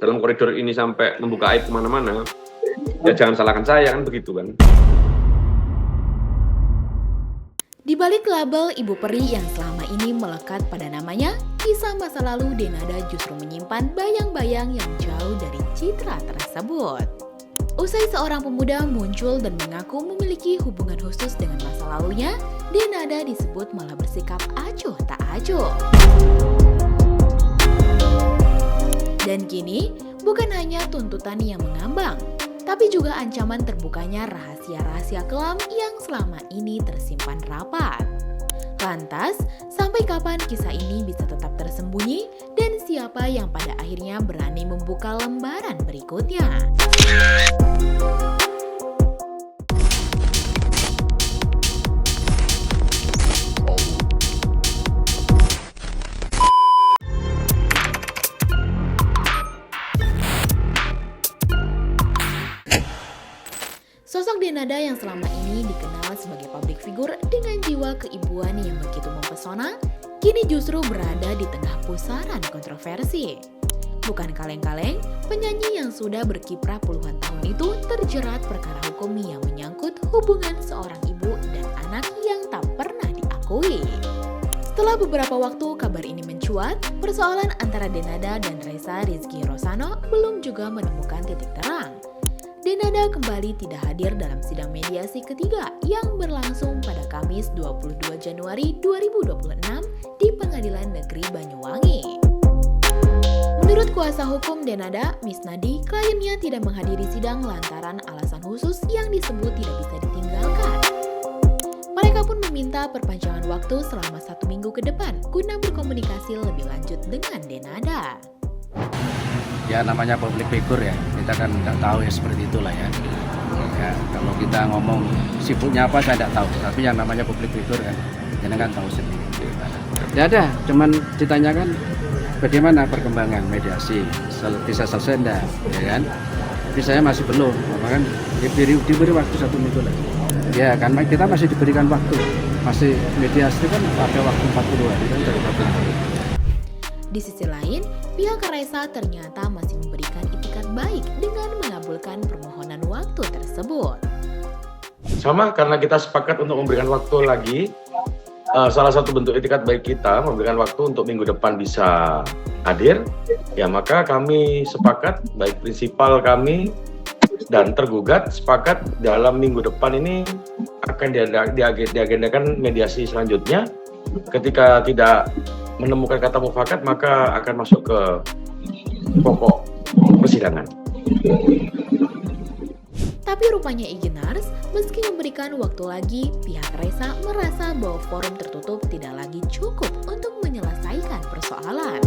dalam koridor ini sampai membuka aib kemana-mana, ya jangan salahkan saya, kan begitu kan. Di balik label Ibu Peri yang selama ini melekat pada namanya, kisah masa lalu Denada justru menyimpan bayang-bayang yang jauh dari citra tersebut. Usai seorang pemuda muncul dan mengaku memiliki hubungan khusus dengan masa lalunya, Denada disebut malah bersikap acuh tak acuh. Dan kini, bukan hanya tuntutan yang mengambang, tapi juga ancaman terbukanya rahasia-rahasia kelam yang selama ini tersimpan rapat. Lantas, sampai kapan kisah ini bisa tetap tersembunyi dan siapa yang pada akhirnya berani membuka lembaran berikutnya? Sosok Denada yang selama ini dikenal sebagai public figure dengan jiwa keibuan yang begitu mempesona, kini justru berada di tengah pusaran kontroversi. Bukan kaleng-kaleng, penyanyi yang sudah berkiprah puluhan tahun itu terjerat perkara hukum yang menyangkut hubungan seorang ibu dan anak yang tak pernah diakui. Setelah beberapa waktu kabar ini mencuat, persoalan antara Denada dan Ressa Rizky Rosano belum juga menemukan titik terang. Denada kembali tidak hadir dalam sidang mediasi ketiga yang berlangsung pada Kamis 22 Januari 2026 di Pengadilan Negeri Banyuwangi. Menurut kuasa hukum Denada, Miss Nadi, kliennya tidak menghadiri sidang lantaran alasan khusus yang disebut tidak bisa ditinggalkan. Mereka pun meminta perpanjangan waktu selama 1 minggu ke depan guna berkomunikasi lebih lanjut dengan Denada. Ya namanya public figure ya, kita kan nggak tahu ya seperti itulah ya. Ya kalau kita ngomong sibuknya apa saya nggak tahu, tapi yang namanya public figure kan, jangan kan tahu sendiri. Ya ada, cuman ditanyakan bagaimana perkembangan mediasi, bisa selesai enggak, ya kan? Tapi saya masih belum, kan diberi waktu 1 minggu lagi. Ya kan kita masih diberikan waktu, masih mediasi kan ada waktu 40 hari kan dari 1 minggu. Di sisi lain, pihak Ressa ternyata masih memberikan itikat baik dengan mengabulkan permohonan waktu tersebut. Sama, karena kita sepakat untuk memberikan waktu lagi, salah satu bentuk itikat baik kita memberikan waktu untuk minggu depan bisa hadir, ya maka kami sepakat, baik prinsipal kami dan tergugat sepakat dalam minggu depan ini akan diagendakan mediasi selanjutnya. Ketika tidak menemukan kata mufakat, maka akan masuk ke pokok persidangan. Tapi rupanya Igenars, meski memberikan waktu lagi, pihak Ressa merasa bahwa forum tertutup tidak lagi cukup untuk menyelesaikan persoalan.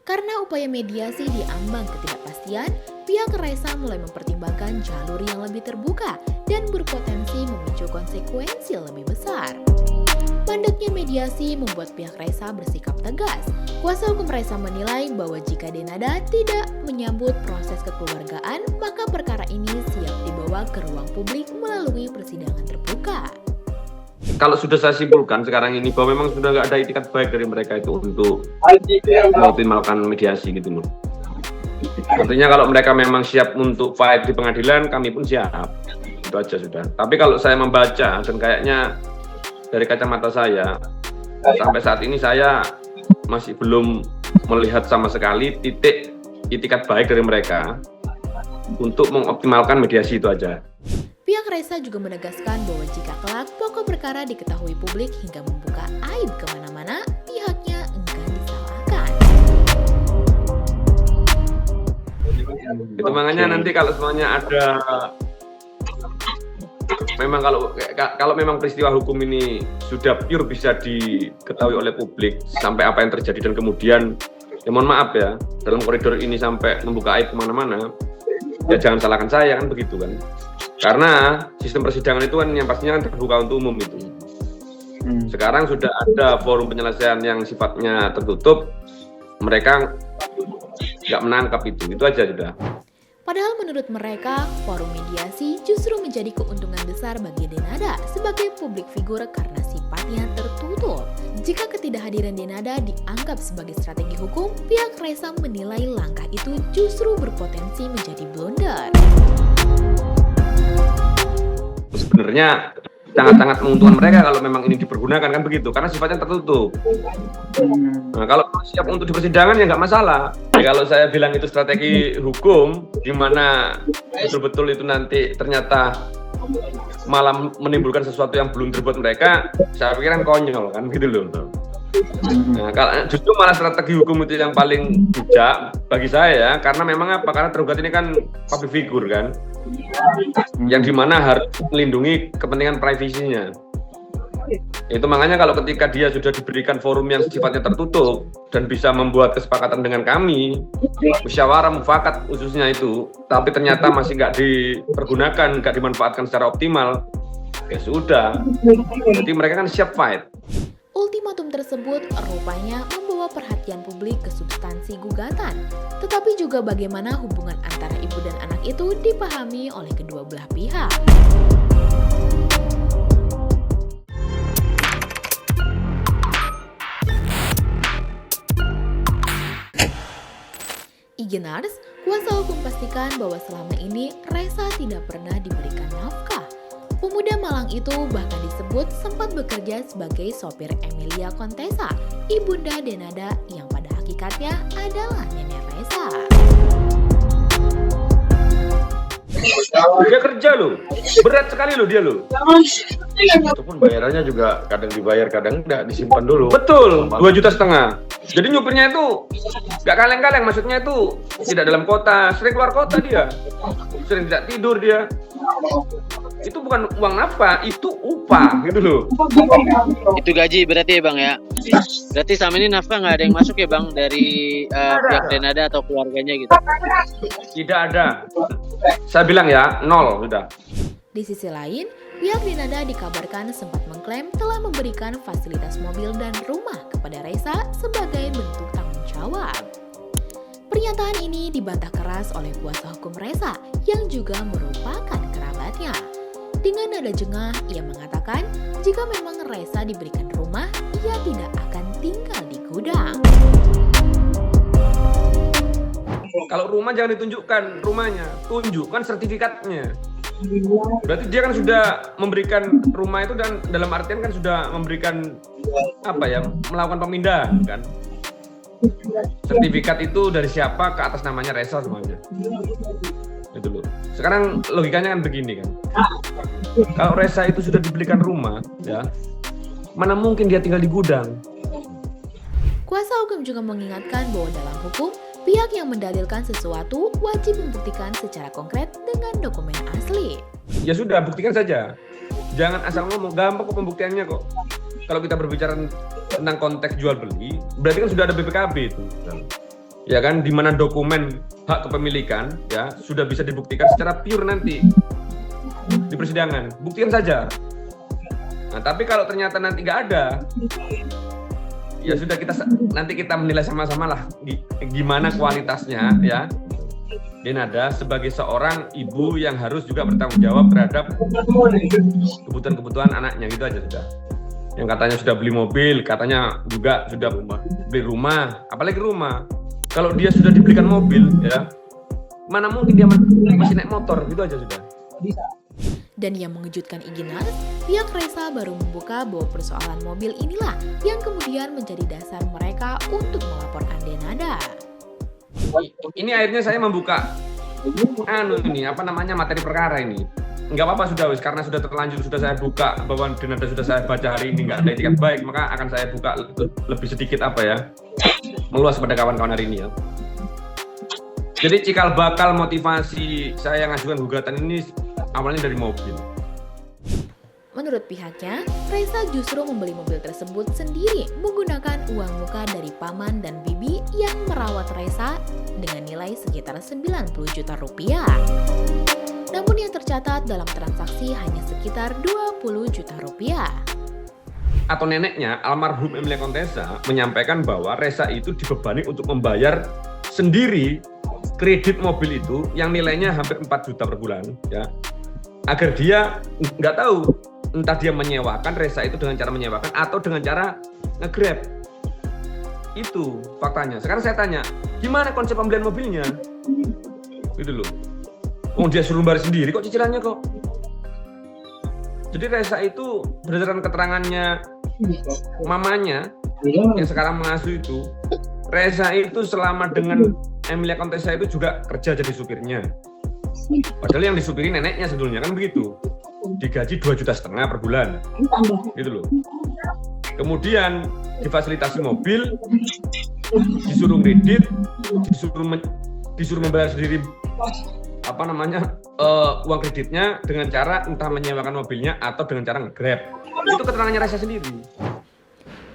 Karena upaya mediasi diambang ketidakpastian, pihak Ressa mulai mempertimbangkan jalur yang lebih terbuka dan berpotensi memicu konsekuensi lebih besar. Mandeknya mediasi membuat pihak Ressa bersikap tegas. Kuasa hukum Ressa menilai bahwa jika Denada tidak menyambut proses kekeluargaan, maka perkara ini siap dibawa ke ruang publik melalui persidangan terbuka. Kalau sudah saya simpulkan sekarang ini bahwa memang sudah nggak ada itikat baik dari mereka itu untuk mengoptimalkan mediasi gitu loh. Artinya kalau mereka memang siap untuk fight di pengadilan, kami pun siap. Itu aja sudah. Tapi kalau saya membaca dan kayaknya dari kacamata saya, sampai saat ini saya masih belum melihat sama sekali titik itikat baik dari mereka untuk mengoptimalkan mediasi itu aja. Pihak Ressa juga menegaskan bahwa jika kelak pokok perkara diketahui publik hingga membuka aib kemana-mana, pihaknya enggan disalahkan. Itu makanya nanti kalau semuanya ada, memang kalau memang peristiwa hukum ini sudah pure bisa diketahui oleh publik sampai apa yang terjadi dan kemudian, ya mohon maaf ya, dalam koridor ini sampai membuka aib kemana-mana, ya jangan salahkan saya, kan begitu kan. Karena sistem persidangan itu kan yang pastinya kan terbuka untuk umum itu. Sekarang sudah ada forum penyelesaian yang sifatnya tertutup, mereka nggak menangkap itu aja sudah. Padahal menurut menurut mereka, forum mediasi justru menjadi keuntungan besar bagi Denada sebagai publik figur karena sifatnya tertutup. Jika ketidakhadiran Denada dianggap sebagai strategi hukum, pihak Reza menilai langkah itu justru berpotensi menjadi blunder. Sebenarnya sangat-sangat menguntungkan mereka kalau memang ini dipergunakan, kan begitu, karena sifatnya tertutup. Nah, kalau siap untuk di persidangan ya nggak masalah. Kalau saya bilang itu strategi hukum, di mana betul-betul itu nanti ternyata malah menimbulkan sesuatu yang belum terbuat mereka, saya pikir kan konyol, kan gitu loh. Nah, kalau justru malah strategi hukum itu yang paling bijak bagi saya ya, karena memang apa? Karena tergugat ini kan public figure kan, yang dimana harus melindungi kepentingan privasinya. Itu makanya kalau ketika dia sudah diberikan forum yang sifatnya tertutup dan bisa membuat kesepakatan dengan kami, musyawarah mufakat khususnya itu, tapi ternyata masih nggak dipergunakan, nggak dimanfaatkan secara optimal, ya sudah. Jadi mereka kan siap fight. Ultimatum tersebut rupanya membawa perhatian publik ke substansi gugatan, tetapi juga bagaimana hubungan antara ibu dan anak itu dipahami oleh kedua belah pihak. Igenars, kuasa hukum pastikan bahwa selama ini Reza tidak pernah diberikan nafkah. Pemuda Malang itu bahkan disebut sempat bekerja sebagai sopir Emilia Contessa, ibunda Denada yang pada hakikatnya adalah nenek Reza. Dia kerja loh, berat sekali loh dia loh. Ataupun bayarannya juga kadang dibayar, kadang enggak, disimpan dulu. Betul, 2,5 juta. Jadi nyupirnya itu nggak kaleng-kaleng, maksudnya itu tidak dalam kota, sering keluar kota dia, sering tidak tidur dia. Itu bukan uang nafkah, itu upah gitu loh. Itu gaji berarti ya Bang ya? Berarti sama ini nafkah nggak ada yang masuk ya Bang dari pihak Denada atau keluarganya gitu? Tidak ada. Saya bilang ya, 0 sudah. Di sisi lain, pihak Denada dikabarkan sempat mengklaim telah memberikan fasilitas mobil dan rumah kepada Reza sebagai bentuk tanggung jawab. Pernyataan ini dibantah keras oleh kuasa hukum Reza yang juga merupakan kerabatnya. Dengan nada jengah, ia mengatakan jika memang Reza diberikan rumah, ia tidak akan tinggal di gudang. Kalau rumah jangan ditunjukkan rumahnya, tunjukkan sertifikatnya. Berarti dia kan sudah memberikan rumah itu, dan dalam artian kan sudah memberikan apa ya, melakukan pemindahan kan. Sertifikat itu dari siapa ke atas namanya Reza semuanya. Itu loh. Sekarang logikanya kan begini kan. Kalau Reza itu sudah dibelikan rumah, ya, mana mungkin dia tinggal di gudang. Kuasa hukum juga mengingatkan bahwa dalam hukum, pihak yang mendalilkan sesuatu wajib membuktikan secara konkret dengan dokumen asli. Ya sudah, buktikan saja. Jangan asal ngomong, gampang kok pembuktiannya kok. Kalau kita berbicara tentang konteks jual beli, berarti kan sudah ada BPKB itu. Ya kan, di mana dokumen hak kepemilikan ya sudah bisa dibuktikan secara pure nanti di persidangan. Buktikan saja. Nah, tapi kalau ternyata nanti nggak ada, ya sudah, nanti kita menilai sama-sama lah gimana kualitasnya ya. Denada sebagai seorang ibu yang harus juga bertanggung jawab terhadap kebutuhan-kebutuhan anaknya, gitu aja sudah. Yang katanya sudah beli mobil, katanya juga sudah beli rumah, apalagi rumah. Kalau dia sudah dibelikan mobil ya, mana mungkin dia masih naik motor, gitu aja sudah. Dan yang mengejutkan Igenars, pihak Reza baru membuka bahwa persoalan mobil inilah yang kemudian menjadi dasar mereka untuk melaporkan Denada. Ini akhirnya saya membuka materi perkara ini. Nggak apa-apa sudah wis, karena sudah terlanjur, sudah saya buka bahwa Denada sudah saya baca hari ini nggak ada etikat baik, maka akan saya buka lebih sedikit meluas pada kawan-kawan hari ini ya. Jadi cikal bakal motivasi saya ngajukan gugatan ini awalnya dari mobil. Menurut pihaknya, Reza justru membeli mobil tersebut sendiri menggunakan uang muka dari paman dan bibi yang merawat Reza dengan nilai sekitar 90 juta rupiah. Namun yang tercatat dalam transaksi hanya sekitar 20 juta rupiah. Atau neneknya, almarhum Emilia Contessa, menyampaikan bahwa Reza itu dibebani untuk membayar sendiri kredit mobil itu yang nilainya hampir 4 juta per bulan, ya, agar dia nggak tahu entah dia menyewakan Reza itu dengan cara menyewakan atau dengan cara nge-grab. Itu faktanya. Sekarang saya tanya, gimana konsep pembelian mobilnya? Gitu loh. Oh, dia suruh bayar sendiri kok cicilannya kok. Jadi Reza itu berdasarkan keterangannya mamanya yang sekarang mengasuh itu, Reza itu selama dengan Emilia Contessa itu juga kerja jadi supirnya. Padahal yang disupiri neneknya sebetulnya, kan begitu. Digaji 2,5 juta per bulan. Gitu loh. Kemudian difasilitasi mobil, disuruh kredit, disuruh membayar sendiri uang kreditnya dengan cara entah menyewakan mobilnya atau dengan cara nge-grab. Itu keterangannya Reza sendiri.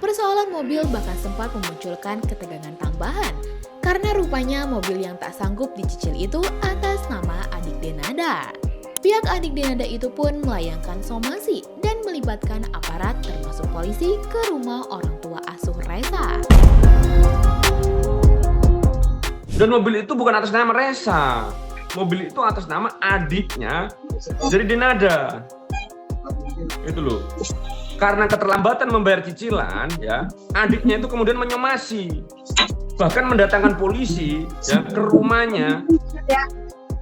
Persoalan mobil bahkan sempat memunculkan ketegangan tambahan karena rupanya mobil yang tak sanggup dicicil itu atas nama adik Denada. Pihak adik Denada itu pun melayangkan somasi dan melibatkan aparat termasuk polisi ke rumah orang tua asuh Reza. Dan mobil itu bukan atas nama Reza. Mobil itu atas nama adiknya dari Denada. Itu loh. Karena keterlambatan membayar cicilan, ya, adiknya itu kemudian menyomasi, bahkan mendatangkan polisi ya ke rumahnya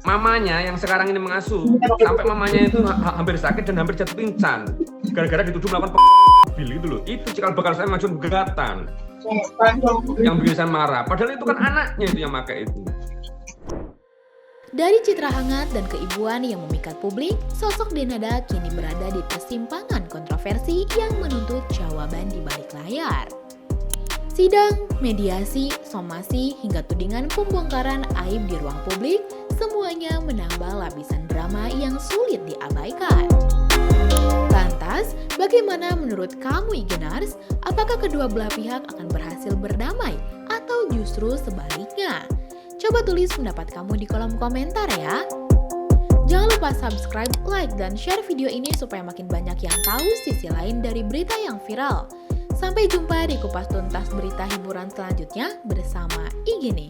mamanya yang sekarang ini mengasuh, sampai mamanya itu hampir sakit dan hampir jatuh pingsan gara-gara dituduh melakukan mobil gitu loh. Itu cikal bakal saya majukan gugatan yang bikin saya marah. Padahal itu kan anaknya itu yang pakai itu. Dari citra hangat dan keibuan yang memikat publik, sosok Denada kini berada di persimpangan kontroversi yang menuntut jawaban di balik layar. Sidang, mediasi, somasi, hingga tudingan pembongkaran aib di ruang publik, semuanya menambah lapisan drama yang sulit diabaikan. Lantas, bagaimana menurut kamu Igenars? Apakah kedua belah pihak akan berhasil berdamai atau justru sebaliknya? Coba tulis pendapat kamu di kolom komentar ya. Jangan lupa subscribe, like, dan share video ini supaya makin banyak yang tahu sisi lain dari berita yang viral. Sampai jumpa di kupas tuntas berita hiburan selanjutnya bersama Igini.